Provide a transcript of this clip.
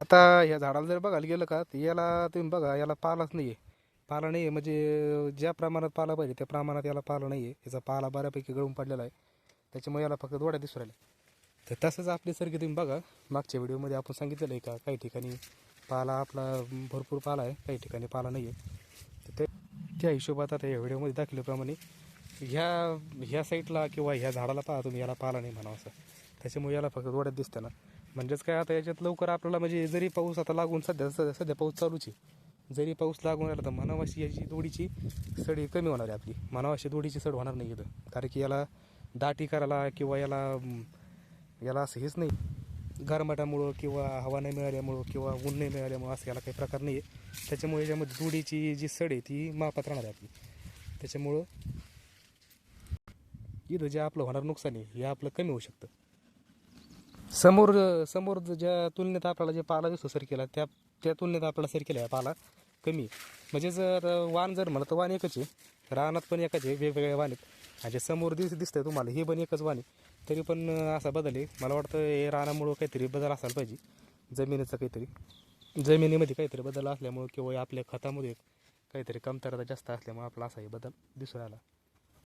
आता या झाडाला जर बघायला गेलं का तर याला तुम्ही बघा, याला पालाच नाही आहे. पाला नाही आहे म्हणजे ज्या प्रमाणात पाला पाहिजे त्या प्रमाणात याला पाला नाही आहे. याचा पाला बऱ्यापैकी गळून पडलेला आहे, त्याच्यामुळे याला फक्त दोड्या दिसू राहिल्या. तर तसंच आपली सारखी तुम्ही बघा, मागच्या व्हिडिओमध्ये आपण सांगितलेलं आहे का काही ठिकाणी पाला आपला भरपूर पाला आहे, काही ठिकाणी पाला नाही आहे. तर त्या हिशोबात आता या व्हिडिओमध्ये दाखवल्याप्रमाणे ह्या ह्या साईडला किंवा ह्या झाडाला पहा तुम्ही, याला पाला नाही म्हणावं असं, त्याच्यामुळे याला फक्त दोड्यात दिसतं ना. म्हणजेच काय, आता याच्यात लवकर आपल्याला म्हणजे जरी पाऊस आता लागून सध्या पाऊस चालूच आहे, जरी पाऊस लागून राहिला तर म्हणावाशी याची दोडीची सड कमी होणार आहे आपली, म्हणावाशी दोडीची सड होणार नाही इथं. कारण की याला दाटी करायला किंवा याला असं हेच नाही, गारमाटामुळं किंवा हवा नाही मिळाल्यामुळं किंवा ऊन नाही मिळाल्यामुळं असं याला काही प्रकार नाही आहे. त्याच्यामुळे याच्यामध्ये दोडीची जी सड आहे ती मापात राहणार आहे आपली. त्याच्यामुळं इथं जे आपलं होणार नुकसान आहे हे आपलं कमी होऊ शकतं. समोर समोर ज्या तुलनेत आपल्याला जे पाला दिसतो सरकेला, त्या तुलनेत आपल्याला सरकेला आहे पाला कमी आहे. म्हणजे जर वाण जर म्हणलं तर वाण एकच आहे, रानात पण एकच आहे, वेगवेगळ्या वाण आहेत. आणि जे समोर दिसतंय तुम्हाला हे पण एकच वाण आहे, तरी पण असा बदल आहे. मला वाटतं हे रानामुळं काहीतरी बदल असायला पाहिजे, जमिनीचा काहीतरी, जमिनीमध्ये काहीतरी बदल असल्यामुळं किंवा आपल्या खतामध्ये काहीतरी कमतरता जास्त असल्यामुळे आपला असा हे बदल दिसून आला.